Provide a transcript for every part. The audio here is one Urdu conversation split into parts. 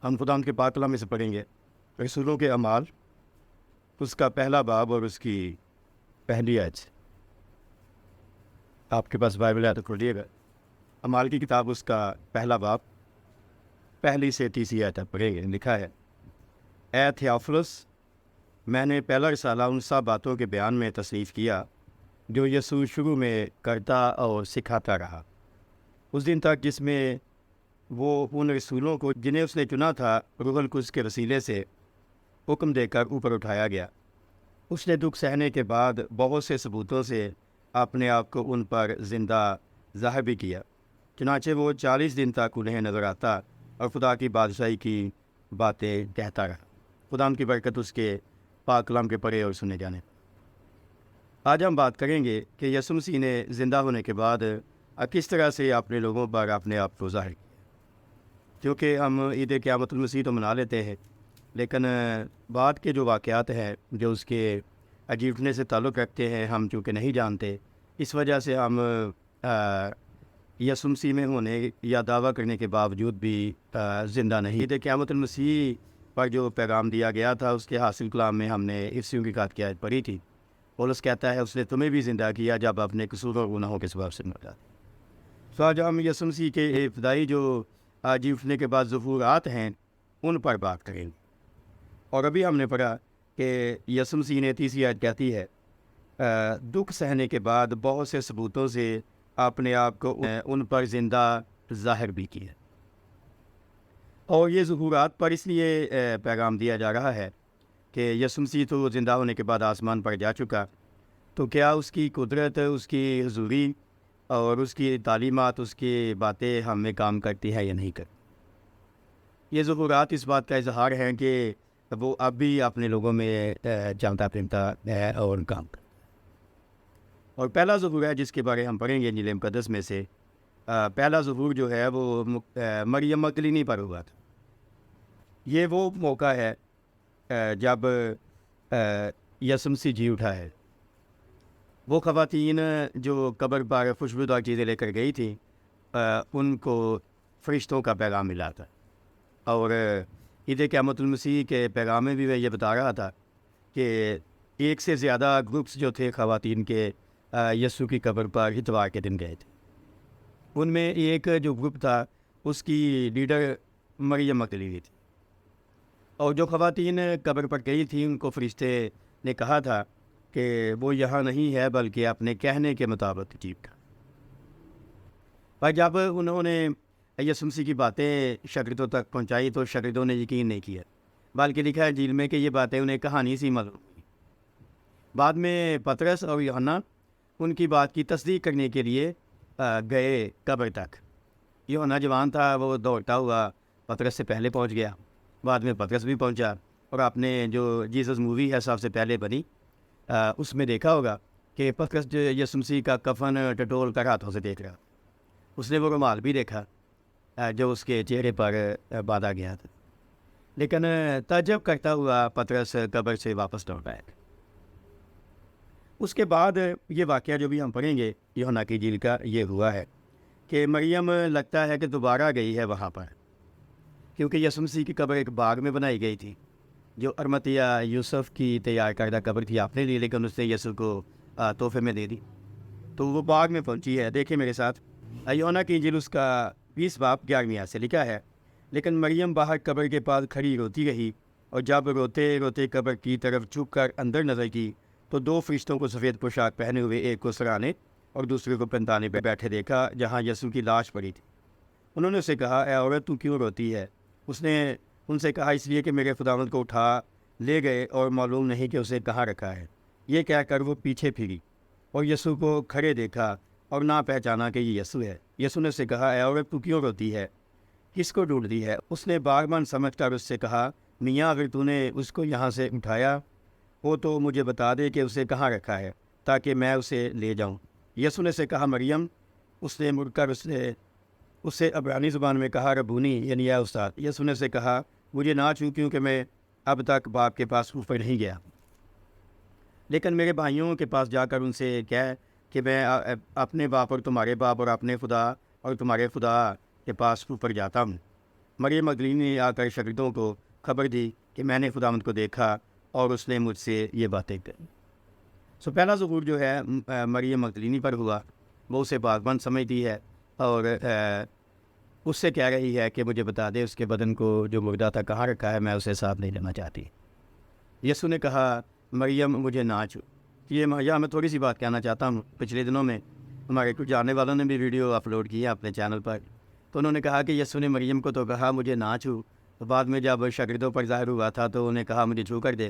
ہم خدا ان کے پاک کلام میں سے پڑھیں گے رسولوں کے اعمال، اس کا پہلا باب اور اس کی پہلی آیت سے۔ آپ کے پاس بائبل ہے تو کھولیے گا۔ اعمال کی کتاب اس کا پہلا باب پہلی سے تیسری آیت تک پڑھیں گے۔ لکھا ہے، اے تھیوفلس، میں نے پہلا رسالہ ان سب باتوں کے بیان میں تصنیف کیا جو یسوع شروع میں کرتا اور سکھاتا رہا، اس دن تک جس میں وہ ان رسولوں کو جنہیں اس نے چنا تھا روح القدس کے وسیلے سے حکم دے کر اوپر اٹھایا گیا۔ اس نے دکھ سہنے کے بعد بہت سے ثبوتوں سے اپنے آپ کو ان پر زندہ ظاہر بھی کیا، چنانچہ وہ 40 دن تک انہیں نظر آتا اور خدا کی بادشاہی کی باتیں کہتا رہا۔ خدا کی برکت اس کے پاک کلام کے پڑھے اور سنے جانے۔ آج ہم بات کریں گے کہ یسوع مسیح نے زندہ ہونے کے بعد کس طرح سے اپنے لوگوں پر اپنے آپ کو ظاہر کیا۔ کیونکہ ہم عید قیامت المسیح تو منا لیتے ہیں، لیکن بعد کے جو واقعات ہیں جو اس کے عجیبنے سے تعلق رکھتے ہیں ہم چونکہ نہیں جانتے، اس وجہ سے ہم یسوع مسیح میں ہونے یا دعویٰ کرنے کے باوجود بھی زندہ نہیں۔ عید قیامت المسیح پر جو پیغام دیا گیا تھا اس کے حاصل کلام میں ہم نے افسیوں کی خط کی آیت پڑھی تھی۔ پولس کہتا ہے اس نے تمہیں بھی زندہ کیا جب اپنے قصور اور گناہوں کے سبب سے مر جاتے۔ تو آج ہم یسوع مسیح کے ابتدائی جو جی اٹھنے کے بعد ظہورات ہیں ان پر بات کریں گے۔ اور ابھی ہم نے پڑھا کہ یسوع مسیح نے تیسری آیت کہتی ہے، دکھ سہنے کے بعد بہت سے ثبوتوں سے اپنے آپ کو ان پر زندہ ظاہر بھی کیا۔ اور یہ ظہورات پر اس لیے پیغام دیا جا رہا ہے کہ یسوع مسیح تو زندہ ہونے کے بعد آسمان پر جا چکا، تو کیا اس کی قدرت، اس کی حضوری اور اس کی تعلیمات، اس کی باتیں ہم میں کام کرتی ہے یا نہیں کرتی؟ یہ ظہورات اس بات کا اظہار ہیں کہ وہ اب بھی اپنے لوگوں میں چلتا پھرتا ہے اور کام کرتا ہے۔ اور پہلا ظہور ہے جس کے بارے ہم پڑھیں گے انجیل مقدس میں سے، پہلا ظہور جو ہے وہ مریم مگدلینی پر ہوا تھا۔ یہ وہ موقع ہے جب یسوع مسیح جی اٹھا ہے۔ وہ خواتین جو قبر پر خوشبودار چیزیں لے کر گئی تھیں، ان کو فرشتوں کا پیغام ملا تھا، اور عید قیامت المسیح کے پیغام میں بھی وہ یہ بتا رہا تھا کہ ایک سے زیادہ گروپس جو تھے خواتین کے یسوع کی قبر پر اتوار کے دن گئے تھے۔ ان میں ایک جو گروپ تھا اس کی لیڈر مریم مگدلینی تھی، اور جو خواتین قبر پر گئی تھیں ان کو فرشتے نے کہا تھا کہ وہ یہاں نہیں ہے بلکہ اپنے کہنے کے مطابق جی اٹھا۔ پر جب انہوں نے یسوع مسیح کی باتیں شاگردوں تک پہنچائی تو شاگردوں نے یقین نہیں کیا، بلکہ لکھا ہے انجیل میں کہ یہ باتیں انہیں کہانی سی معلوم ہوئی۔ بعد میں پطرس اور یوحنا ان کی بات کی تصدیق کرنے کے لیے گئے قبر تک۔ یوحنا جوان تھا، وہ دوڑتا ہوا پطرس سے پہلے پہنچ گیا، بعد میں پطرس بھی پہنچا، اور آپ نے جو جیسس مووی ہے سب سے پہلے بنی، اس میں دیکھا ہوگا کہ پطرس جو یسوع مسیح کا کفن ٹٹول کر ہاتھوں سے دیکھ رہا، اس نے وہ رومال بھی دیکھا جو اس کے چہرے پر باندھا گیا تھا، لیکن تعجب کرتا ہوا پطرس قبر سے واپس لوٹ آیا۔ اس کے بعد یہ واقعہ جو بھی ہم پڑھیں گے یوحنا کی انجیل کا، یہ ہوا ہے کہ مریم لگتا ہے کہ دوبارہ گئی ہے وہاں پر، کیونکہ یسوع مسیح کی قبر ایک باغ میں بنائی گئی تھی جو ارمتیہ یوسف کی تیار کردہ قبر تھی اپنے لیے، لیکن اس نے یسوع کو تحفے میں دے دی، تو وہ باغ میں پہنچی ہے۔ دیکھیں میرے ساتھ یوحنا کی انجیل اس کا 20 باب 11ویں آیت سے لکھا ہے، لیکن مریم باہر قبر کے پاس کھڑی روتی رہی، اور جب روتے روتے قبر کی طرف جھک کر اندر نظر کی تو 2 فرشتوں کو سفید پوشاک پہنے ہوئے، ایک کو سرانے اور دوسرے کو پنتانے پہ بیٹھے دیکھا جہاں یسوع کی لاش پڑی تھی۔ انہوں نے اسے کہا، اے عورت تو کیوں روتی ہے؟ اس نے ان سے کہا، اس لیے کہ میرے خداوند کو اٹھا لے گئے اور معلوم نہیں کہ اسے کہاں رکھا ہے۔ یہ کہہ کر وہ پیچھے پھری اور یسوع کو کھڑے دیکھا اور نہ پہچانا کہ یہ یسوع ہے۔ یسوع نے اسے کہا، اے عورت تو کیوں روتی ہے؟ کس کو ڈھونڈتی ہے؟ اس نے باغبان سمجھ کر اس سے کہا، میاں اگر تو نے اس کو یہاں سے اٹھایا ہو تو مجھے بتا دے کہ اسے کہاں رکھا ہے تاکہ میں اسے لے جاؤں۔ یسوع نے اسے کہا، مریم۔ اس نے مڑ کر اسے عبرانی زبان میں کہا، ربونی، یعنی اے استاد۔ یسوع نے اسے کہا، مجھے نہ چھو کیونکہ میں اب تک باپ کے پاس اوپر نہیں گیا، لیکن میرے بھائیوں کے پاس جا کر ان سے کہہ کہ میں اپنے باپ اور تمہارے باپ اور اپنے خدا اور تمہارے خدا کے پاس اوپر جاتا ہوں۔ مریم مگدلینی نے آ کر شاگردوں کو خبر دی کہ میں نے خداوند کو دیکھا اور اس نے مجھ سے یہ باتیں کہیں۔ پہلا ظہور جو ہے مریم مگدلینی پر ہوا، وہ اسے پاکبند سمجھتی ہے اور اس سے کہہ رہی ہے کہ مجھے بتا دے اس کے بدن کو جو مردہ تھا کہاں رکھا ہے، میں اسے ساتھ نہیں لینا چاہتی۔ یسوع نے کہا مریم مجھے نہ چھو۔ یہاں میں تھوڑی سی بات کہنا چاہتا ہوں۔ پچھلے دنوں میں ہمارے کچھ جاننے والوں نے بھی ویڈیو اپلوڈ کی ہے اپنے چینل پر، تو انہوں نے کہا کہ یسوع نے مریم کو تو کہا مجھے نہ چھو، تو بعد میں جب شاگردوں پر ظاہر ہوا تھا تو انہیں کہا مجھے چھو کر دے۔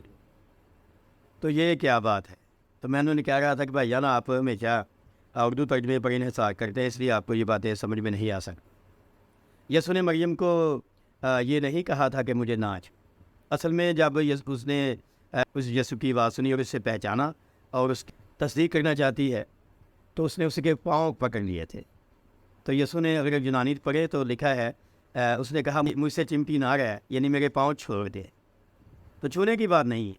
تو یہ کیا بات ہے؟ تو میں نے کہہ رہا تھا کہ بھائی نا آپ ہمیشہ اردو ترجمے پر انحصار کرتے ہیں، اس لیے آپ کو یہ باتیں سمجھ میں نہیں آ سکتی۔ یسوع نے مریم کو یہ نہیں کہا تھا کہ مجھے نہ چھو۔ اصل میں جب اس نے اس یسوع کی آواز سنی اور اس سے پہچانا اور اس کی تصدیق کرنا چاہتی ہے تو اس نے اس کے پاؤں پکڑ لیے تھے۔ تو یسوع نے اگر یونانی پڑھے تو لکھا ہے اس نے کہا مجھ سے چمٹی نہ رہے، یعنی میرے پاؤں چھوڑ دے۔ تو چھونے کی بات نہیں ہے،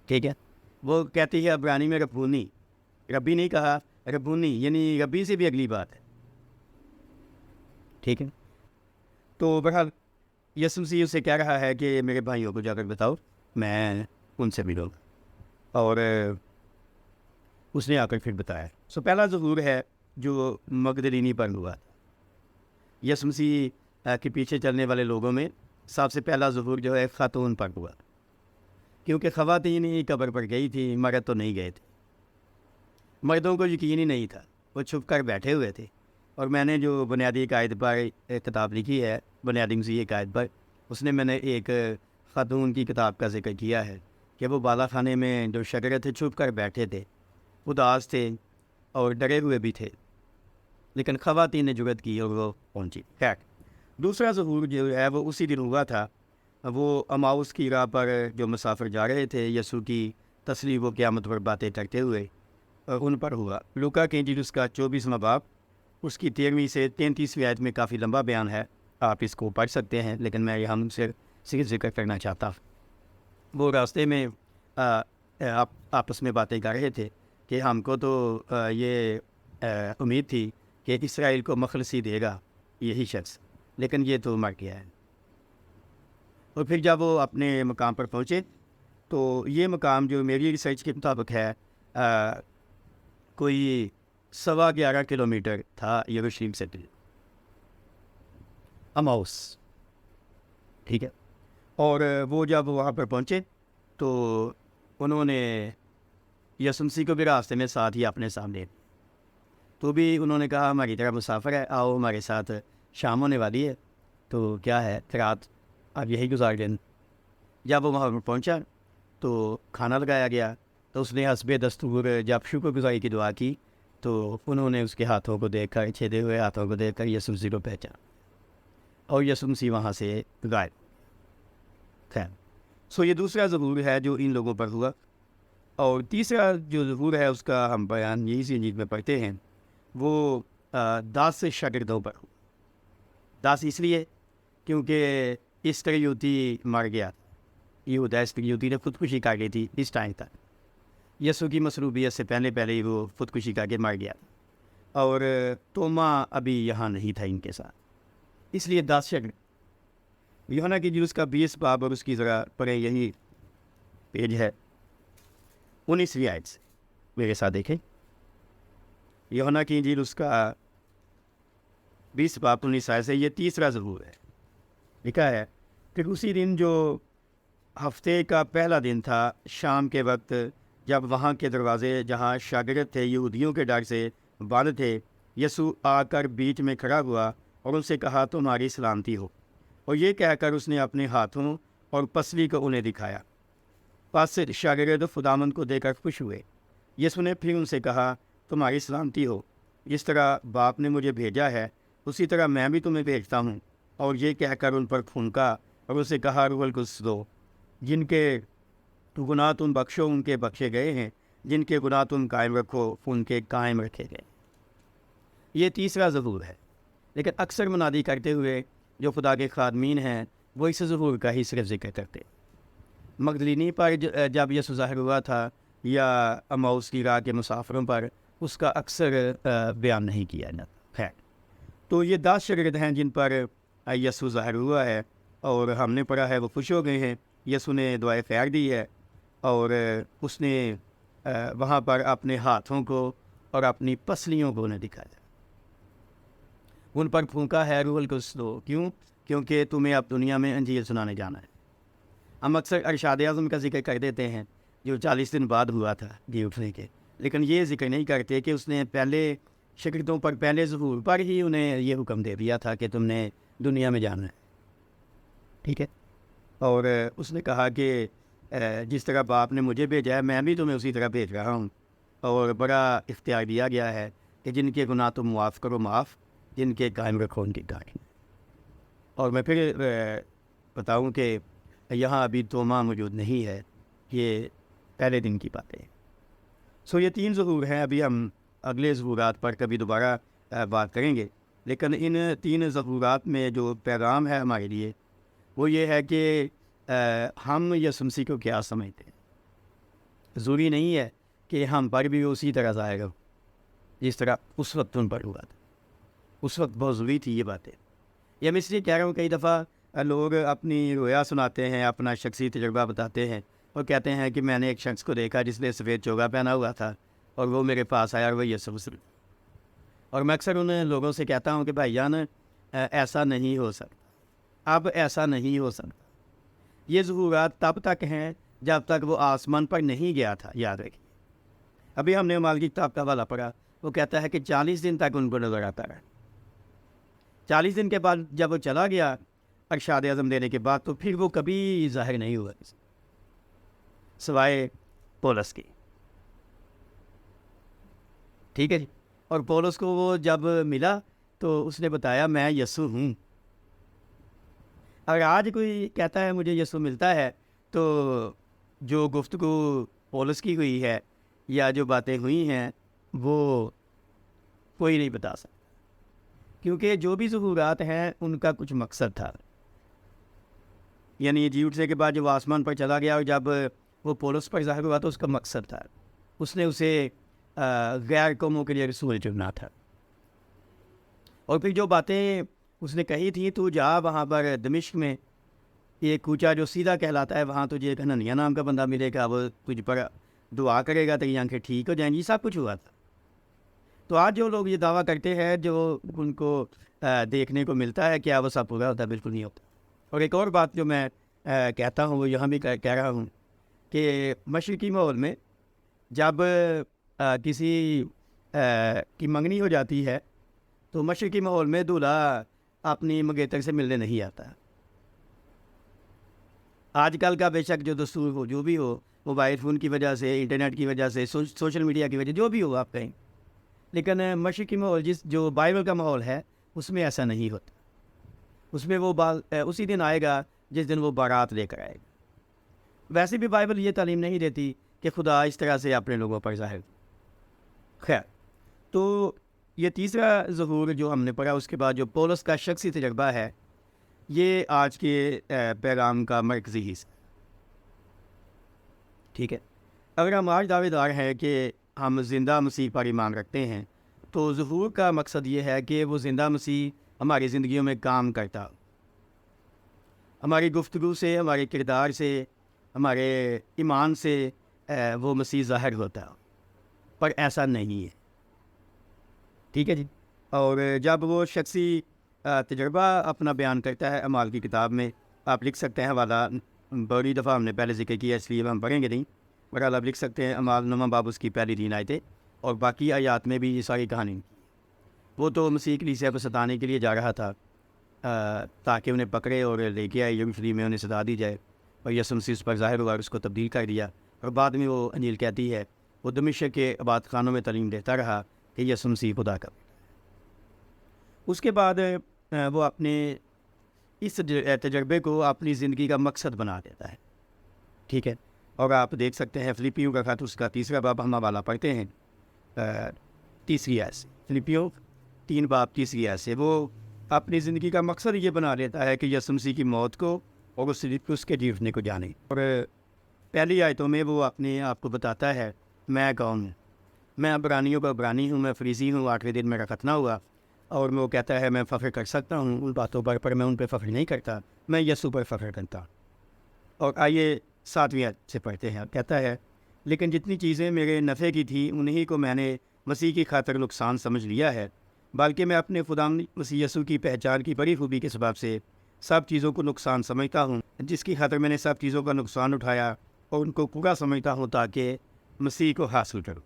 ٹھیک ہے۔ وہ کہتی ہے عبرانی میں ربونی، ربی نہیں کہا، ربونی یعنی ربی سے بھی اگلی بات ہے، ٹھیک ہے۔ تو بہرحال یسوع مسیح اسے کہہ رہا ہے کہ میرے بھائیوں کو جا کر بتاؤ، میں ان سے ملوں گا، اور اس نے آ کر پھر بتایا۔ پہلا ظہور ہے جو مگدلینی پر ہوا۔ یسوع مسیح کے پیچھے چلنے والے لوگوں میں سب سے پہلا ظہور جو ہے خاتون پر ہوا، کیونکہ خواتین ہی قبر پر گئی تھی، مرد تو نہیں گئے تھے۔ مردوں کو یقین ہی نہیں تھا، وہ چھپ کر بیٹھے ہوئے تھے۔ اور میں نے جو بنیادی عقائد پر کتاب لکھی ہے، بنیادی مسیحی عقائد پر، اس میں نے ایک خاتون کی کتاب کا ذکر کیا ہے کہ وہ بالا خانے میں جو شاگرد تھے چھپ کر بیٹھے تھے، اداس تھے اور ڈرے ہوئے بھی تھے، لیکن خواتین نے جرأت کی اور وہ پہنچی۔ خیر، دوسرا ظہور جو ہے وہ اسی دن ہوا تھا۔ وہ اماؤس کی راہ پر جو مسافر جا رہے تھے یسوع کی تصلیب و قیامت پر باتیں کرتے ہوئے، ان پر ہوا۔ لوکا کی انجیل اس کا 24واں باب، اس کی 13ویں سے 33ویں آیت میں کافی لمبا بیان ہے، آپ اس کو پڑھ سکتے ہیں، لیکن میں یہاں سے صرف ذکر کرنا چاہتا ہوں۔ وہ راستے میں آپس میں باتیں کر رہے تھے کہ ہم کو تو یہ امید تھی کہ اسرائیل کو مخلصی دے گا یہی شخص، لیکن یہ تو مر گیا ہے۔ اور پھر جب وہ اپنے مقام پر پہنچے تو یہ مقام جو میری ریسرچ کے مطابق ہے کوئی 11.25 کلومیٹر تھا یروشلم سے اماؤس، ٹھیک ہے۔ اور وہ جب وہاں پر پہنچے تو انہوں نے یسوع مسیح کو بھی راستے میں ساتھ ہی اپنے سامنے، تو بھی انہوں نے کہا ہماری طرح مسافر ہے، آؤ ہمارے ساتھ، شام ہونے والی ہے، تو کیا ہے رات اب یہی گزار دیں۔ جب وہ وہاں پر پہنچا تو کھانا لگایا گیا، تو اس نے حسب دستور جب شکر گزاری کی دعا کی تو انہوں نے اس کے ہاتھوں کو دیکھ کر، چھیدے ہوئے ہاتھوں کو دیکھ کر یسوع مسیح کو پہچانا، اور یسوع مسیح وہاں سے غائب۔ خیر، یہ دوسرا ظہور ہے جو ان لوگوں پر ہوا۔ اور تیسرا جو ظہور ہے اس کا ہم بیان یہی سی انجیل میں پڑھتے ہیں، وہ 10 شاگردوں پر ہوا۔ 10 اس لیے کیونکہ اسکریوتی مر گیا، یہودا اسکریوتی نے خودکشی کر لی تھی اس ٹائم تک، یسوع کی مصلوبیت سے پہلے ہی وہ خودکشی کر کے مر گیا، اور توما ابھی یہاں نہیں تھا ان کے ساتھ، اس لیے 10 شاگرد۔ یوحنا کی انجیل اس کا 20 باب، اور اس کی ذرا پڑھیں، یہی پیج ہے 19ویں آیت سے، میرے ساتھ دیکھیں۔ یوحنا کی انجیل اس کا 20 باب 19 آیت سے، یہ تیسرا ظہور ہے۔ لکھا ہے کہ اسی دن جو ہفتے کا پہلا دن تھا، شام کے وقت، جب وہاں کے دروازے جہاں شاگرد تھے یہودیوں کے ڈر سے بند تھے، یسوع آ کر بیچ میں کھڑا ہوا اور ان سے کہا تمہاری سلامتی ہو، اور یہ کہہ کر اس نے اپنے ہاتھوں اور پسلی کو انہیں دکھایا۔ پس شاگرد خداوند کو دیکھ کر خوش ہوئے۔ یسوع نے پھر ان سے کہا تمہاری سلامتی ہو، جس طرح باپ نے مجھے بھیجا ہے اسی طرح میں بھی تمہیں بھیجتا ہوں۔ اور یہ کہہ کر ان پر پھونکا اور اسے کہا روح القدس دو، جن کے گناہ تم بخشو ان کے بخشے گئے ہیں، جن کے گناہ تم قائم رکھو ان کے قائم رکھے گئے۔ یہ تیسرا ظہور ہے، لیکن اکثر منادی کرتے ہوئے جو خدا کے خادمین ہیں وہ اس ظہور کا ہی صرف ذکر کرتے۔ مگدلینی پر جب یسوع ظاہر ہوا تھا یا اماؤس کی راہ کے مسافروں پر، اس کا اکثر بیان نہیں کیا جاتا۔ خیر، تو یہ 10 شاگرد ہیں جن پر یسوع ظاہر ہوا ہے اور ہم نے پڑھا ہے وہ خوش ہو گئے ہیں. یسوع نے دعائے خیر دی ہے اور اس نے وہاں پر اپنے ہاتھوں کو اور اپنی پسلیوں کو انہیں دکھایا. ان پر پھونکا ہے روح القدس دو. کیوں؟ کیونکہ تمہیں اب دنیا میں انجیل سنانے جانا ہے. ہم اکثر ارشاد اعظم کا ذکر کر دیتے ہیں جو 40 دن بعد ہوا تھا جی اٹھنے کے، لیکن یہ ذکر نہیں کرتے کہ اس نے پہلے شاگردوں پر پہلے ظہور پر ہی انہیں یہ حکم دے دیا تھا کہ تم نے دنیا میں جانا ہے. ٹھیک ہے، اور اس نے کہا کہ جس طرح باپ نے مجھے بھیجا ہے میں بھی تمہیں اسی طرح بھیج رہا ہوں. اور بڑا اختیار دیا گیا ہے کہ جن کے گناہ تم معاف کرو معاف، جن کے قائم رکھو ان کی قائم. اور میں پھر بتاؤں کہ یہاں ابھی توما موجود نہیں ہے، یہ پہلے دن کی باتیں ہیں. یہ 3 ظہور ہیں. ابھی ہم اگلے ظہورات پر کبھی دوبارہ بات کریں گے، لیکن ان 3 ظہورات میں جو پیغام ہے ہمارے لیے وہ یہ ہے کہ ہم یسوع مسیح کو کیا سمجھتے ہیں. ضروری نہیں ہے کہ ہم پر بھی اسی طرح ظاہر ہو جس طرح اس وقت ان پر ہوا تھا. اس وقت بہت ضروری تھی یہ باتیں. یہ میں اس لیے کہہ رہا ہوں، کئی دفعہ لوگ اپنی رویا سناتے ہیں، اپنا شخصی تجربہ بتاتے ہیں اور کہتے ہیں کہ میں نے ایک شخص کو دیکھا جس نے سفید چوگا پہنا ہوا تھا اور وہ میرے پاس آیا اور وہ یسوع مسیح. اور میں اکثر ان لوگوں سے کہتا ہوں کہ بھائی جان ایسا نہیں ہو سکتا، اب ایسا نہیں ہو سکتا. یہ ظہورات تب تک ہیں جب تک وہ آسمان پر نہیں گیا تھا. یاد رکھیے، ابھی ہم نے مال کی کتاب کا حوالہ پڑھا، وہ کہتا ہے کہ 40 دن تک ان کو نظر آتا رہا. 40 دن کے بعد جب وہ چلا گیا ارشاد اعظم دینے کے بعد تو پھر وہ کبھی ظاہر نہیں ہوا سوائے پولس کی. ٹھیک ہے جی. اور پولس کو وہ جب ملا تو اس نے بتایا میں یسوع ہوں. اگر آج کوئی کہتا ہے مجھے یسوع ملتا ہے تو جو گفتگو پولس کی ہوئی ہے یا جو باتیں ہوئی ہیں وہ کوئی نہیں بتا سکتا، کیونکہ جو بھی ظہورات ہیں ان کا کچھ مقصد تھا. یعنی جی اٹھنے کے بعد جو آسمان پر چلا گیا اور جب وہ پولس پر ظاہر ہوا تو اس کا مقصد تھا، اس نے اسے غیر قوموں کے لیے رسول چننا تھا. اور پھر جو باتیں اس نے کہی تھیں، تو جا وہاں پر دمشق میں یہ کوچہ جو سیدھا کہلاتا ہے، وہاں تجھے ایک حنانیہ نام کا بندہ ملے گا، وہ تجھ پر دعا کرے گا تیری آنکھیں ٹھیک ہو جائیں گی. سب کچھ ہوا تھا. تو آج جو لوگ یہ دعویٰ کرتے ہیں جو ان کو دیکھنے کو ملتا ہے کیا وہ سب پورا ہوتا ہے؟ بالکل نہیں ہوتا. اور ایک اور بات جو میں کہتا ہوں وہ یہاں بھی کہہ رہا ہوں کہ مشرقی ماحول میں جب کسی کی منگنی ہو جاتی ہے تو مشرقی ماحول میں دولہا اپنی منگیتر سے ملنے نہیں آتا. آج کل کا بے شک جو دستور ہو جو بھی ہو، موبائل فون کی وجہ سے، انٹرنیٹ کی وجہ سے، سوشل میڈیا کی وجہ جو بھی ہو آپ کہیں، لیکن مشرقی ماحول جو بائبل کا ماحول ہے اس میں ایسا نہیں ہوتا. اس میں وہ اسی دن آئے گا جس دن وہ بارات لے کر آئے گا. ویسے بھی بائبل یہ تعلیم نہیں دیتی کہ خدا اس طرح سے اپنے لوگوں پر ظاہر. خیر، تو یہ تیسرا ظہور جو ہم نے پڑھا، اس کے بعد جو پولس کا شخصی تجربہ ہے، یہ آج کے پیغام کا مرکزی حصہ. ٹھیک ہے، اگر ہم آج دعوے دار ہیں کہ ہم زندہ مسیح پر ایمان رکھتے ہیں تو ظہور کا مقصد یہ ہے کہ وہ زندہ مسیح ہماری زندگیوں میں کام کرتا ہو. ہماری گفتگو سے، ہمارے کردار سے، ہمارے ایمان سے وہ مسیح ظاہر ہوتا ہو، پر ایسا نہیں ہے. ٹھیک ہے جی. اور جب وہ شخصی تجربہ اپنا بیان کرتا ہے اعمال کی کتاب میں، آپ لکھ سکتے ہیں حوالہ، بڑی دفعہ ہم نے پہلے ذکر کیا اس لیے ہم پڑھیں گے نہیں، بہرحال آپ لکھ سکتے ہیں اعمال 9 باب اس کی پہلی 3 آیتیں، اور باقی آیات میں بھی یہ ساری کہانی. وہ تو مسیح کلیسیا کو ستانے کے لیے جا رہا تھا تاکہ انہیں پکڑے اور لے کے آئے یروشلم میں، انہیں ستا دی جائے، اور یسوع مسیح اس پر ظاہر ہوا اور اس کو تبدیل کر دیا. اور بعد میں وہ انجیل کہتی ہے وہ دمشق کے عبادت خانوں میں تعلیم دیتا رہا کہ یسوع مسیح خدا کا. اس کے بعد وہ اپنے اس تجربے کو اپنی زندگی کا مقصد بنا دیتا ہے. ٹھیک ہے، اور آپ دیکھ سکتے ہیں فلیپیوں کا خط اس کا 3 باب ہم حوالہ پڑھتے ہیں 3 آیت سے. فلیپیوں 3 باب 3 آیت سے وہ اپنی زندگی کا مقصد یہ بنا لیتا ہے کہ یسوع مسیح کی موت کو اور اس کے جی اٹھنے کو جانے. اور پہلی آیتوں میں وہ اپنے آپ کو بتاتا ہے میں کون ہوں. میں عبرانیوں کا عبرانی ہوں، میں فریزی ہوں، 8ویں دن میرا ختنہ ہوا اور وہ کہتا ہے میں فخر کر سکتا ہوں ان باتوں پر میں ان پہ فخر نہیں کرتا، میں یسوع پر فخر کرتا ہوں۔ اور آئیے 7ویں آیت سے پڑھتے ہیں۔ کہتا ہے لیکن جتنی چیزیں میرے نفع کی تھیں انہی کو میں نے مسیح کی خاطر نقصان سمجھ لیا ہے، بلکہ میں اپنے خدا مسیح یسوع کی پہچان کی بڑی خوبی کے سبب سے سب چیزوں کو نقصان سمجھتا ہوں، جس کی خاطر میں نے سب چیزوں کا نقصان اٹھایا اور ان کو پورا سمجھتا ہوں تاکہ مسیح کو حاصل کروں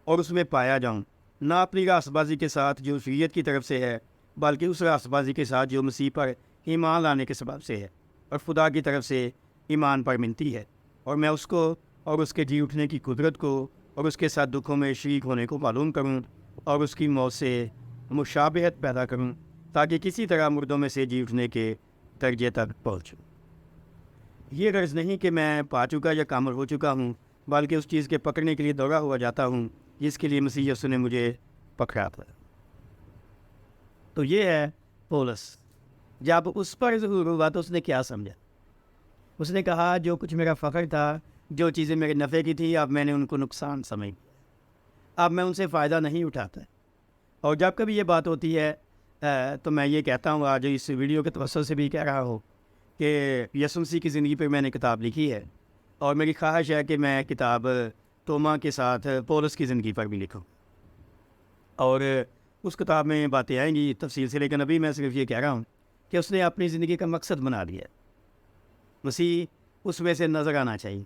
اور اس میں پایا جاؤں، نہ اپنی راست بازی کے ساتھ جو شریعت کی طرف سے ہے، بلکہ اس راست بازی کے ساتھ جو مسیح پر ایمان لانے کے سبب سے ہے اور خدا کی طرف سے ایمان پر ملتی ہے، اور میں اس کو اور اس کے جی اٹھنے کی قدرت کو اور اس کے ساتھ دکھوں میں شریک ہونے کو معلوم کروں اور اس کی موت سے مشابہت پیدا کروں تاکہ کسی طرح مردوں میں سے جی اٹھنے کے درجے تک پہنچوں۔ یہ غرض نہیں کہ میں پا چکا یا کامل ہو چکا ہوں، بلکہ اس چیز کے پکڑنے کے لیے دوڑا ہوا جاتا ہوں جس کے لیے مسیح یسوع نے مجھے پکڑا تھا۔ تو یہ ہے پولس۔ جب اس پر ظہور ہوا تو اس نے کیا سمجھا؟ اس نے کہا جو کچھ میرا فخر تھا، جو چیزیں میرے نفع کی تھی، اب میں نے ان کو نقصان سمجھ لیا، اب میں ان سے فائدہ نہیں اٹھاتا۔ اور جب کبھی یہ بات ہوتی ہے تو میں یہ کہتا ہوں، آج اس ویڈیو کے توسط سے بھی کہہ رہا ہوں کہ یسوع مسیح کی زندگی پر میں نے کتاب لکھی ہے، اور میری خواہش ہے کہ میں کتاب توما کے ساتھ پولس کی زندگی پر بھی لکھوں، اور اس کتاب میں باتیں آئیں گی تفصیل سے، لیکن ابھی میں صرف یہ کہہ رہا ہوں کہ اس نے اپنی زندگی کا مقصد بنا لیا، مسیح اس میں سے نظر آنا چاہیے،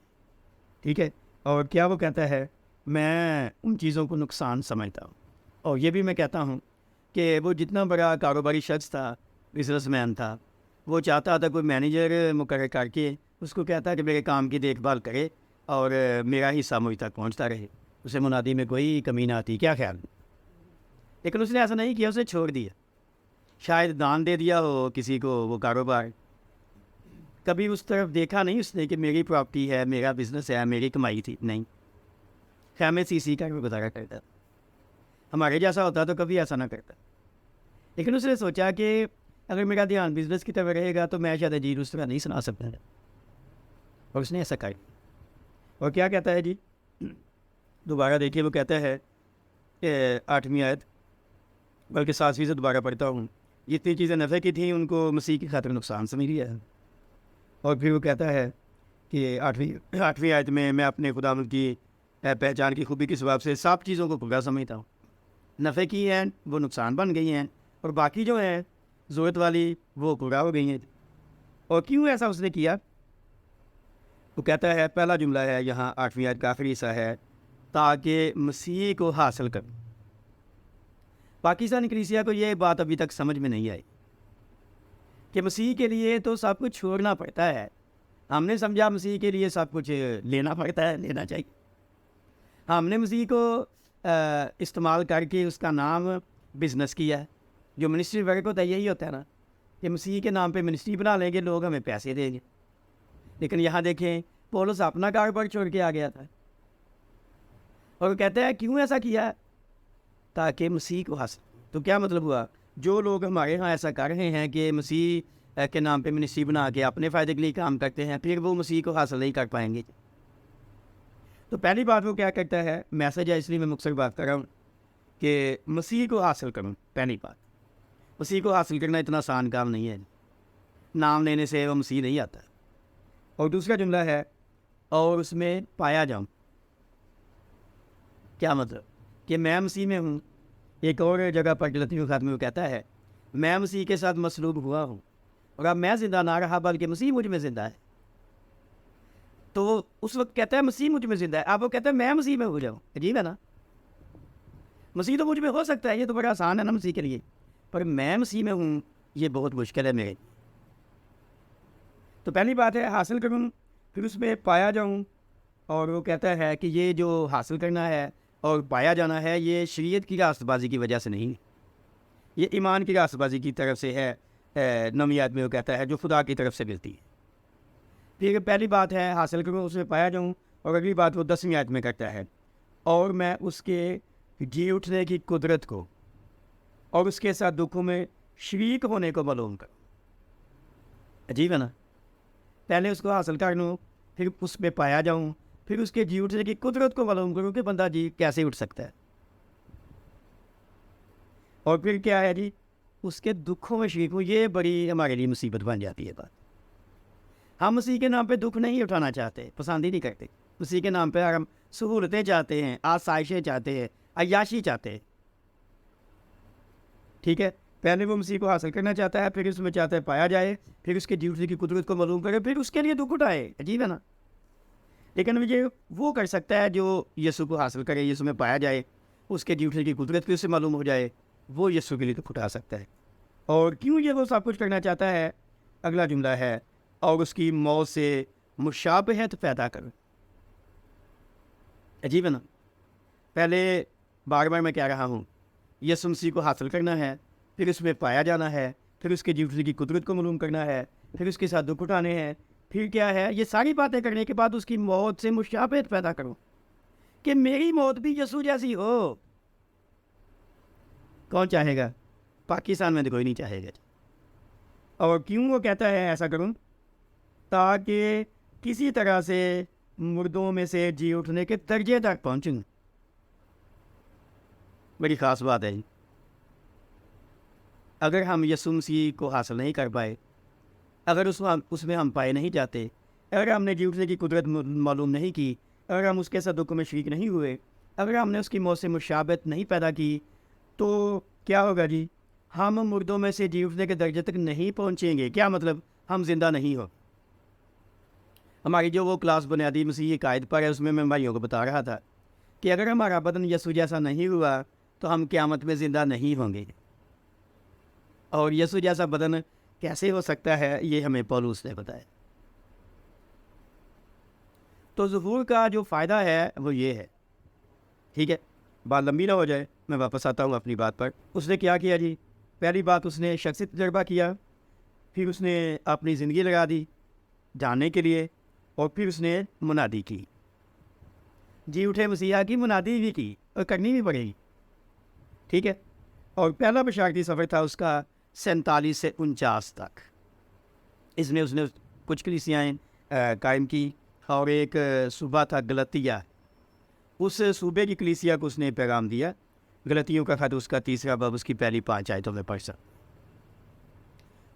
ٹھیک ہے۔ اور کیا وہ کہتا ہے؟ میں ان چیزوں کو نقصان سمجھتا ہوں۔ اور یہ بھی میں کہتا ہوں کہ وہ جتنا بڑا کاروباری شخص تھا، بزنس مین تھا، وہ چاہتا تھا کوئی مینیجر مقرر کر کے اس کو کہتا کہ میرے کام کی دیکھ بھال کرے اور میرا حصہ مجھ تک پہنچتا رہے، اسے منادی میں کوئی کمی نہ آتی، کیا خیال؟ لیکن اس نے ایسا نہیں کیا، اسے چھوڑ دیا، شاید دان دے دیا ہو کسی کو وہ کاروبار، کبھی اس طرف دیکھا نہیں اس نے کہ میری پراپرٹی ہے، میرا بزنس ہے، میری کمائی تھی، نہیں، خیمے سی کر وہ گزارا کرتا۔ ہمارے جیسا ہوتا تو کبھی ایسا نہ کرتا، لیکن اس نے سوچا کہ اگر میرا دھیان بزنس کی طرف رہے گا تو میں شاید جی اس طرح نہیں سنا سکتا، اور اس نے ایسا کر۔ اور کیا کہتا ہے جی؟ دوبارہ دیکھیے، وہ کہتا ہے 8ویں آیت، بلکہ 7ویں سے دوبارہ پڑھتا ہوں، جتنی چیزیں نفع کی تھیں ان کو مسیح کی خاطر نقصان سمجھ لیا ہے۔ اور پھر وہ کہتا ہے کہ 8ویں آیت میں اپنے خدا کی پہچان کی خوبی کے سبب سے سب چیزوں کو پورا سمجھتا ہوں، نفع کی ہیں وہ نقصان بن گئی ہیں، اور باقی جو ہیں ضرورت والی وہ پورا ہو گئی ہیں۔ اور کیوں ایسا اس نے کیا؟ وہ کہتا ہے، پہلا جملہ ہے یہاں 8ویں آیت کا آخری حصہ ہے، تاکہ مسیح کو حاصل کروں۔ پاکستانی کلیسیا کو یہ بات ابھی تک سمجھ میں نہیں آئی کہ مسیح کے لیے تو سب کچھ چھوڑنا پڑتا ہے۔ ہم نے سمجھا مسیح کے لیے سب کچھ لینا پڑتا ہے، لینا چاہیے۔ ہم نے مسیح کو استعمال کر کے اس کا نام بزنس کیا ہے۔ جو منسٹری ورک ہوتا ہے یہی ہوتا ہے نا، کہ مسیح کے نام پہ منسٹری بنا لیں گے، لوگ ہمیں پیسے دیں گے۔ لیکن یہاں دیکھیں، پولس اپنا کاروبار چھوڑ کے آ گیا تھا، اور وہ کہتا ہے کیوں ایسا کیا؟ تاکہ مسیح کو حاصل۔ تو کیا مطلب ہوا؟ جو لوگ ہمارے ہاں ایسا کر رہے ہیں کہ مسیح کے نام پہ منسٹری بنا کے اپنے فائدے کے لیے کام کرتے ہیں، پھر وہ مسیح کو حاصل نہیں کر پائیں گے۔ تو پہلی بات وہ کیا کرتا ہے، میسج ہے اس لیے میں مختصر بات کر رہا ہوں کہ مسیح کو حاصل کروں۔ پہلی بات، مسیح کو حاصل کرنا اتنا آسان کام نہیں ہے، نام لینے سے وہ مسیح نہیں آتا۔ اور دوسرا جملہ ہے، اور اس میں پایا جاؤں۔ کیا مطلب؟ کہ میں مسیح میں ہوں۔ ایک اور جگہ پر غلطی خاتمے میں وہ کہتا ہے، میں مسیح کے ساتھ مصلوب ہوا ہوں، اور اب میں زندہ نہ رہا بلکہ مسیح مجھ میں زندہ ہے۔ تو وہ اس وقت کہتا ہے مسیح مجھ میں زندہ ہے، اب وہ کہتا ہے میں مسیح میں ہو جاؤں۔ عجیب ہے نا، مسیح تو مجھ میں ہو سکتا ہے، یہ تو بڑا آسان ہے نا مسیح کے لیے، پر میں مسیح میں ہوں یہ بہت مشکل ہے میرے۔ تو پہلی بات ہے حاصل کروں، پھر اس میں پایا جاؤں۔ اور وہ کہتا ہے کہ یہ جو حاصل کرنا ہے اور پایا جانا ہے یہ شریعت کی راست بازی کی وجہ سے نہیں، یہ ایمان کی راست بازی کی طرف سے ہے۔ 9ویں آیت میں وہ کہتا ہے جو خدا کی طرف سے ملتی ہے۔ پھر پہلی بات ہے حاصل کروں، اس میں پایا جاؤں، اور اگلی بات وہ 10ویں آیت میں کرتا ہے، اور میں اس کے جی اٹھنے کی قدرت کو اور اس کے ساتھ دکھوں میں شریک ہونے کو معلوم کروں۔ عجیب ہے نا، پہلے اس کو حاصل کر لوں، پھر اس میں پایا جاؤں، پھر اس کے جی اٹھنے کی قدرت کو معلوم کروں کہ بندہ جی کیسے اٹھ سکتا ہے۔ اور پھر کیا ہے جی، اس کے دکھوں میں شریک ہوں. یہ بڑی ہمارے لیے مصیبت بن جاتی ہے بات. ہم مسیح کے نام پہ دکھ نہیں اٹھانا چاہتے، پسند ہی نہیں کرتے. مسیح کے نام پہ ہم سہولتیں چاہتے ہیں، آسائشیں چاہتے ہیں، عیاشی چاہتے ہیں. ٹھیک ہے، پہلے وہ مسیح کو حاصل کرنا چاہتا ہے، پھر اس میں چاہتا ہے پایا جائے، پھر اس کے جیوتے کی قدرت کو معلوم کرے، پھر اس کے لیے دکھ اٹھائے. عجیب ہے نا. لیکن یہ وہ کر سکتا ہے جو یسوع کو حاصل کرے، یسوع میں پایا جائے، اس کے جیوتے کی قدرت بھی اسے معلوم ہو جائے، وہ یسوع کے لیے دکھ اٹھا سکتا ہے. اور کیوں یہ وہ سب کچھ کرنا چاہتا ہے؟ اگلا جملہ ہے، اور اس کی موت سے مشابہت پیدا کر. عجیب ہے نا. پہلے بار بار میں کہہ رہا ہوں، یسوع مسیح کو حاصل کرنا ہے، پھر اس میں پایا جانا ہے، پھر اس کے جیوتے کی قدرت کو معلوم کرنا ہے، پھر اس کے ساتھ دکھ اٹھانے ہیں، پھر کیا ہے، یہ ساری باتیں کرنے کے بعد اس کی موت سے مشابہت پیدا کرو کہ میری موت بھی یسوع جیسی ہو. کون چاہے گا؟ پاکستان میں تو کوئی نہیں چاہے گا. اور کیوں وہ کہتا ہے ایسا کروں؟ تاکہ کسی طرح سے مردوں میں سے جی اٹھنے کے درجے تک پہنچوں. بڑی خاص بات ہے. اگر ہم یسوع مسیح کو حاصل نہیں کر پائے، اگر اس میں ہم پائے نہیں جاتے، اگر ہم نے جی اٹھنے کی قدرت معلوم نہیں کی، اگر ہم اس کے ساتھ دکھ میں شریک نہیں ہوئے، اگر ہم نے اس کی موت سے مشابہت نہیں پیدا کی، تو کیا ہوگا جی؟ ہم مردوں میں سے جی اٹھنے کے درجے تک نہیں پہنچیں گے. کیا مطلب؟ ہم زندہ نہیں ہو. ہماری جو وہ کلاس بنیادی مسیحی قائد پر ہے، اس میں بھائیوں کو بتا رہا تھا کہ اگر ہمارا بدن یسوع جیسا نہیں ہوا تو ہم قیامت میں زندہ نہیں ہوں گے. اور یسوع جیسا بدن کیسے ہو سکتا ہے، یہ ہمیں پولس نے بتایا. تو ظہور کا جو فائدہ ہے وہ یہ ہے. ٹھیک ہے، بات لمبی نہ ہو جائے، میں واپس آتا ہوں اپنی بات پر. اس نے کیا کیا جی؟ پہلی بات، اس نے شخصی تجربہ کیا، پھر اس نے اپنی زندگی لگا دی جاننے کے لیے، اور پھر اس نے منادی کی. جی اٹھے مسیحا کی منادی بھی کی، اور کرنی بھی پڑے گی. ٹھیک ہے. اور پہلا بشارتی سفر تھا اس کا 47 سے 49 تک. اس نے کچھ کلیسیاں قائم کی، اور ایک صوبہ تھا غلطیہ. اس صوبے کی کلیسیا کو اس نے پیغام دیا. غلطیوں کا خط، اس کا 3 باب، اس کی پہلی 5 آیتوں میں پڑھ سکتا.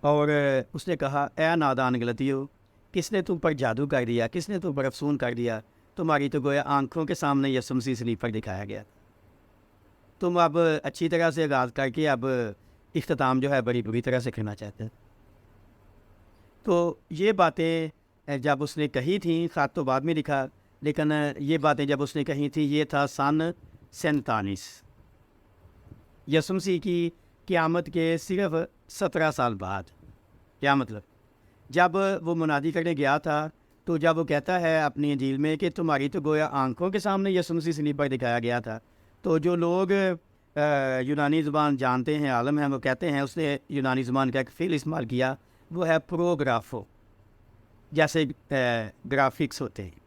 اور اس نے کہا، اے نادان غلطیوں، کس نے تم پر جادو کر دیا، کس نے تم پر افسون کر دیا؟ تمہاری تو گویا آنکھوں کے سامنے یسوع مسیح صلیب پر دکھایا گیا. تم اب اچھی طرح سے آغاز کر کے اب اختتام جو ہے بڑی بری طرح سے کرنا چاہتے ہیں. تو یہ باتیں جب اس نے کہی تھیں، خط تو بعد میں لکھا، لیکن یہ باتیں جب اس نے کہی تھیں، یہ تھا سن 47. یسوع مسیح کی قیامت کے صرف 17 سال بعد. کیا مطلب؟ جب وہ منادی کرنے گیا تھا، تو جب وہ کہتا ہے اپنی انجیل میں کہ تمہاری تو گویا آنکھوں کے سامنے یسوع مسیح صلیب پر دکھایا گیا تھا، تو جو لوگ یونانی زبان جانتے ہیں، عالم ہیں، وہ کہتے ہیں، اس نے یونانی زبان کا ایک فعل استعمال کیا، وہ ہے پروگرافو، جیسے گرافکس ہوتے ہیں.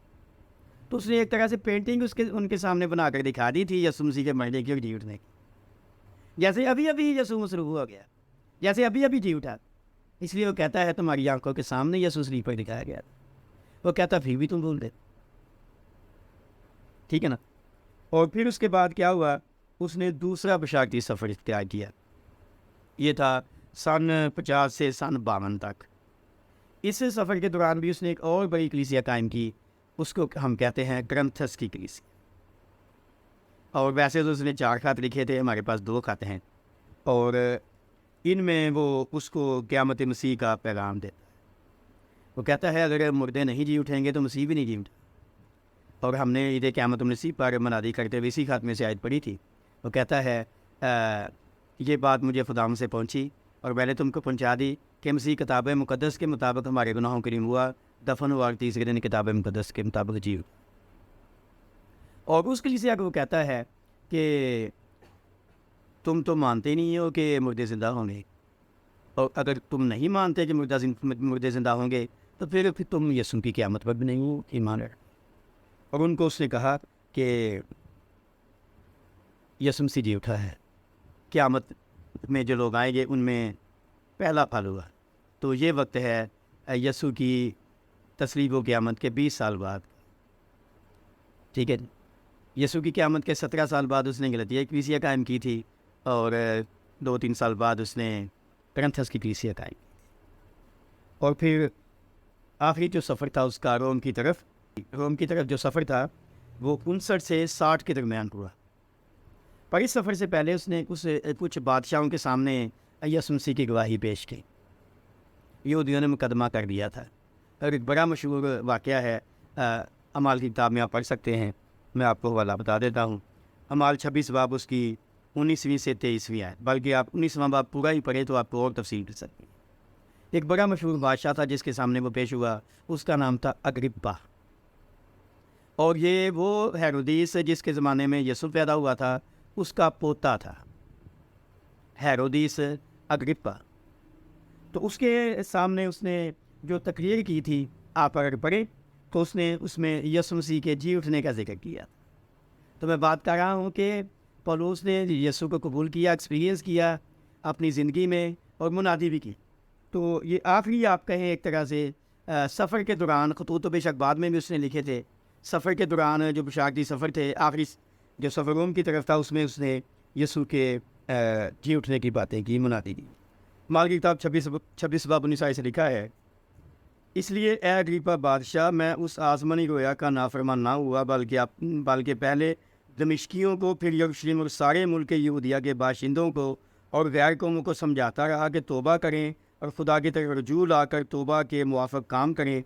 تو اس نے ایک طرح سے پینٹنگ ان کے سامنے بنا کر دکھا دی تھی یسوع مسیح کے مرنے کی اور جی اٹھنے کی. جیسے ابھی ابھی یسوع مصلوب ہو گیا، جیسے ابھی ابھی جی اٹھا. اس لیے وہ کہتا ہے تمہاری آنکھوں کے سامنے یسوع صلیب پر دکھایا گیا. وہ کہتا پھر بھی تم بھول گئے. ٹھیک ہے نا. اور پھر اس کے بعد کیا ہوا؟ اس نے دوسرا بشارتی سفر اختیار کیا. یہ تھا سن 50 سے سن 52 تک. اس سفر کے دوران بھی اس نے ایک اور بڑی کلیسیا قائم کی، اس کو ہم کہتے ہیں کرنتھس کی کلیسیا. اور ویسے تو اس نے 4 خط لکھے تھے، ہمارے پاس 2 خط ہیں، اور ان میں وہ اس کو قیامت مسیح کا پیغام دیتا ہے. وہ کہتا ہے اگر مردے نہیں جی اٹھیں گے تو مسیح بھی نہیں جی اٹھے. اور ہم نے عید قیامت مسیح پر منادی کرتے ہوئے اسی خط میں سے آیت پڑھی تھی. وہ کہتا ہے یہ بات مجھے خداوند سے پہنچی اور میں نے تم کو پہنچا دی کہ مسیح کتاب مقدس کے مطابق ہمارے گناہوں کے لیے ہوا، دفن ہوا، اور تیسرے دن کتاب مقدس کے مطابق جی اٹھا. اور اس کلیسیا کو وہ کہتا ہے کہ تم تو مانتے نہیں ہو کہ مردے زندہ ہوں گے، اور اگر تم نہیں مانتے کہ مردے زندہ ہوں گے تو پھر تم یسوع کی قیامت پر بھی نہیں ایمان رکھتے. اور ان کو اس نے کہا کہ یسوع مسیح جی اٹھا ہے، قیامت میں جو لوگ آئیں گے ان میں پہلا پھل ہوا. تو یہ وقت ہے یسوع کی تصلیب و قیامت کے 20 سال بعد. ٹھیک ہے. یسوع کی قیامت کے 17 سال بعد اس نے غلطیہ کلیسیا قائم کی تھی، اور 2-3 سال بعد اس نے کرنتھس کی کلیسیا قائم کی اور پھر آخری جو سفر تھا اس کا روم کی طرف جو سفر تھا وہ 59 سے 60 کے درمیان ہوا. پر اس سفر سے پہلے اس نے کچھ بادشاہوں کے سامنے یسوع مسیح کی گواہی پیش کی. یہودیوں نے مقدمہ کر دیا تھا اور ایک بڑا مشہور واقعہ ہے، اعمال کی کتاب میں آپ پڑھ سکتے ہیں، میں آپ کو حوالہ بتا دیتا ہوں. اعمال 26 باب اس کی 19ویں سے 23ویں آیت، بلکہ آپ 19واں باب پورا ہی پڑھے تو آپ کو اور تفصیل مل سکتی ہے. ایک بڑا مشہور بادشاہ تھا جس کے سامنے وہ پیش ہوا، اس کا نام تھا اگرپا، اور یہ وہ ہیرودیس جس کے زمانے میں یسوع پیدا ہوا تھا اس کا پوتا تھا، ہیرودیس اگرپا. تو اس کے سامنے اس نے جو تقریر کی تھی، آپ اگر پڑھیں تو اس میں یسوع مسیح کے جی اٹھنے کا ذکر کیا. تو میں بات کر رہا ہوں کہ پولس نے یسوع کو قبول کیا، ایکسپیرینس کیا اپنی زندگی میں اور منادی بھی کی. تو یہ آخری آپ کہیں ایک طرح سے سفر کے دوران، خطوط و بے شک بعد میں بھی اس نے لکھے تھے، سفر کے دوران جو بشارتی سفر تھے، آخری جو سفر روم کی طرف تھا، اس میں اس نے یسوع کے جی اٹھنے کی باتیں کی، منادی کی. مال کی کتاب 26 باب 19 سے لکھا ہے، اس لیے اے اگریپا بادشاہ، میں اس آسمانی گویا کا نافرمان نہ ہوا بلکہ پہلے دمشقیوں کو، پھر یروشلم اور سارے ملک یہودیہ کے باشندوں کو اور غیر قوموں کو سمجھاتا رہا کہ توبہ کریں اور خدا کی طرف رجوع لا کر توبہ کے موافق کام کریں.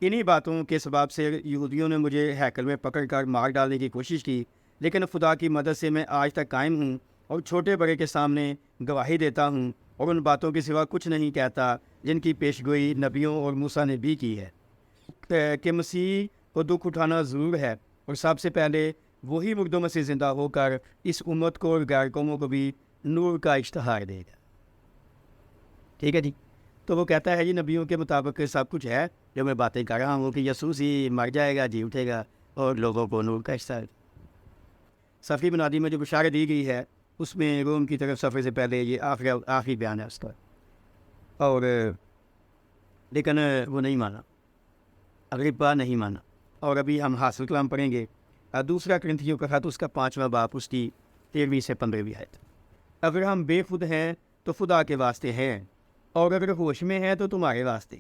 انہی باتوں کے سبب سے یہودیوں نے مجھے ہیکل میں پکڑ کر مار ڈالنے کی کوشش کی، لیکن خدا کی مدد سے میں آج تک قائم ہوں اور چھوٹے بڑے کے سامنے گواہی دیتا ہوں اور ان باتوں کے سوا کچھ نہیں کہتا جن کی پیشگوئی نبیوں اور موسیٰ نے بھی کی ہے کہ مسیح کو دکھ اٹھانا ضرور ہے اور سب سے پہلے وہی مردوں میں سے زندہ ہو کر اس امت کو اور غیر قوموں کو بھی نور کا اشتہار دے گا. ٹھیک ہے جی. تو وہ کہتا ہے جی نبیوں کے مطابق سب کچھ ہے جو میں باتیں کر رہا ہوں کہ یسوع ہی مر جائے گا، جی اٹھے گا اور لوگوں کو نور کا اشتہار. سفری منادی میں جو بشارت دی گئی ہے اس میں روم کی طرف سفر سے پہلے یہ آخری بیان ہے اس کا، اور لیکن وہ نہیں مانا، اگرپا نہیں مانا. اور ابھی ہم حاصل کلام پڑھیں گے، دوسرا کرنتھیوں کا خط اس کا 5واں باب اس کی 13ویں سے 15ویں آیت. اگر ہم بے خود ہیں تو خدا کے واسطے ہیں، اور اگر ہوش میں ہیں تو تمہارے واسطے،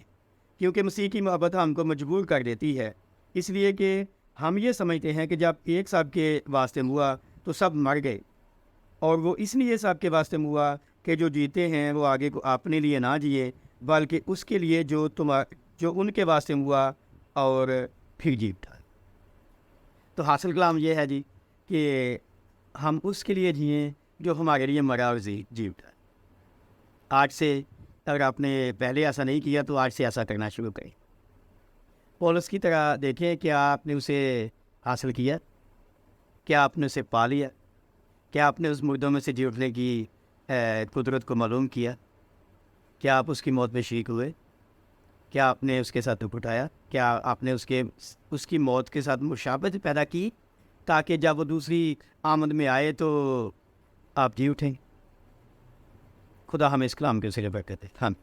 کیونکہ مسیح کی محبت ہم کو مجبور کر دیتی ہے، اس لیے کہ ہم یہ سمجھتے ہیں کہ جب ایک سب کے واسطے ہوا تو سب مر گئے، اور وہ اس لیے سب کے واسطے ہوا کہ جو جیتے ہیں وہ آگے کو اپنے لیے نہ جیے بلکہ اس کے لیے جو ان کے واسطے ہوا اور پھر جی اٹھا. تو حاصل کلام یہ ہے جی کہ ہم اس کے لیے جئیں جو ہمارے لیے مرا اور جی اٹھا. آج سے اگر آپ نے پہلے ایسا نہیں کیا تو آج سے ایسا کرنا شروع کریں. پولس کی طرح دیکھیں، کیا آپ نے اسے حاصل کیا؟ کیا آپ نے اسے پا لیا؟ کیا آپ نے اس مردوں میں سے جی اٹھنے کی قدرت کو معلوم کیا؟ کیا آپ اس کی موت میں شریک ہوئے؟ کیا آپ نے اس کے ساتھ دکھ اٹھایا؟ کیا آپ نے اس کی موت کے ساتھ مشابہت پیدا کی تاکہ جب وہ دوسری آمد میں آئے تو آپ جی اٹھیں؟ خدا ہمیں اس کلام کے سرے برکت دے. ہم